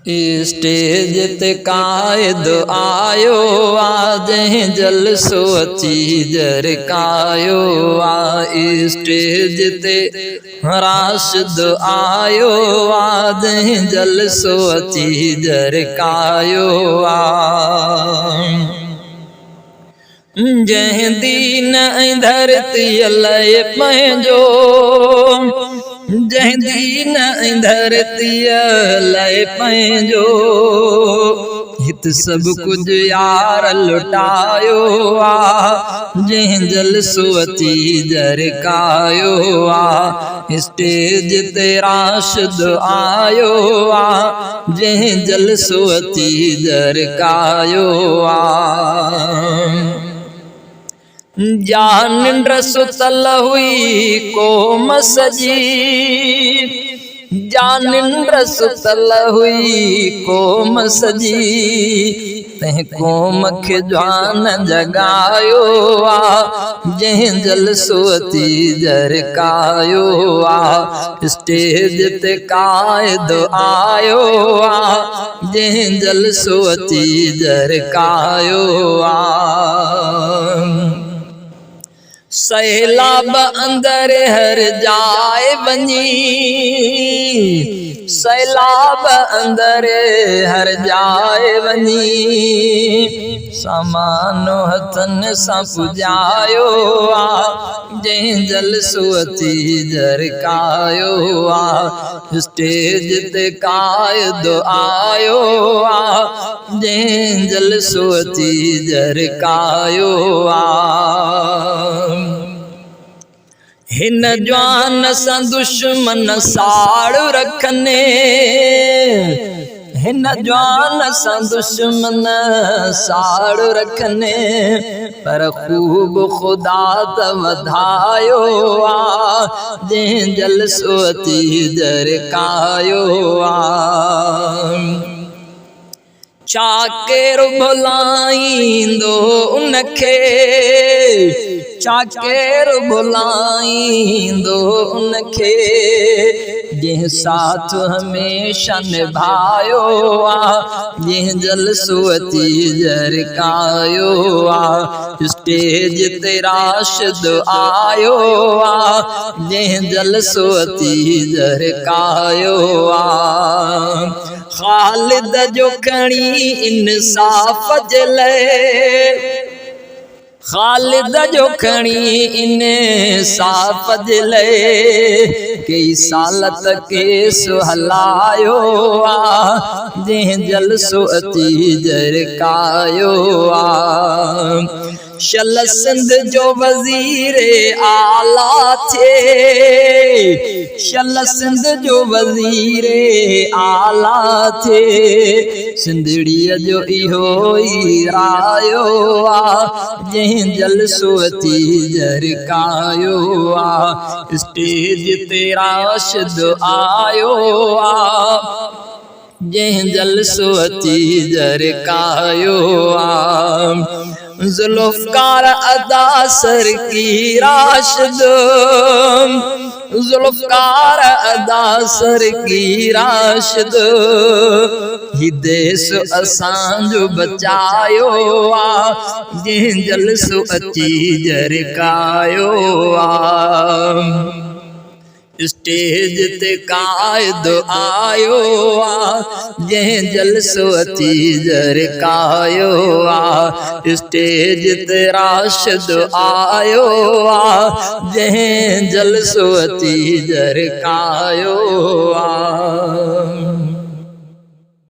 Stage ते कायद आयो आ जंहिं जलसो अची जरकायो आ। स्टेज ते राशिद आयो आ जंहिं जलसो अची जरकायो आ। जंहिं दीन ऐं धरतीअ लाइ पंहिंजो, जंहिं दीन ऐं धरतीअ लाइ पंहिंजो हित सभु कुझु यार लुटायो आ। जंहिं जलसो अची जरकायो आ। स्टेज ते राशिद आयो आ जंहिं जलसो अची जरकायो आ। जा निंड सुतल हुई क़ौम सजी, जा निंड सुतल हुई क़ौम सजी, तंहिं क़ौम खे जवान जगायो आ। जंहिं जलसो अची जरकायो आ। स्टेज ते कायद आयो आ जंहिं जलसो अची जरकायो आ। सैलाब अंदर हर जाए वञी, सैलाब अंदर हर जाए वञी, सामानो हथन सां पुॼायो आ। जंहिं जलसो अची जरकायो आ। स्टेज ते कायद आयो आ जंहिं जलसो अची जरकायो आ। हिन जवान सां दुश्मन साड़ रखने, हिन जवान सां दुश्मन साड़ रखने, पर खूब खुदा त वधायो आ। जंहिं जलसो अची जरकायो आ। छा केरु भुलाईंदो उनखे, छा केरु भुलाईंदो उनखे, जंहिं साथ हमेशा निभायो आ। जंहिं जलसो अची जरकायो आ। स्टेज ते राशिद आयो आ जंहिं जलसो अची जरकायो आ। ख़ालिद जो खणी इंसाफ़ जे लाइ, ख़ालिद जो खणी इंसाफ़ जे लाइ कई साल त केस हलायो आ। जंहिं जलसो अची जरकायो आ। शल सिंध जो वज़ीर आला थे, शल सिंध जो वज़ीर आला थे, सिंधड़ीअ जो इहो ई रायो आ। जंहिं जलसो अची जरकायो आ। स्टेज ते राशिद आयो आ जंहिं जलसो अची जरकायो आ। ज़ुल्फ़कार अदा सर की राशिद, ज़ुल्फ़कार अदा सर की राशिद, ही देश असांजो बचायो आ। जंहिं जलसो अची जरकायो आ। स्टेज ते कायद आयो आ जंहिं जलसो अची जरकायो आ। स्टेज ते राशिद आयो आ जंहिं जलसो अची जरकायो आ।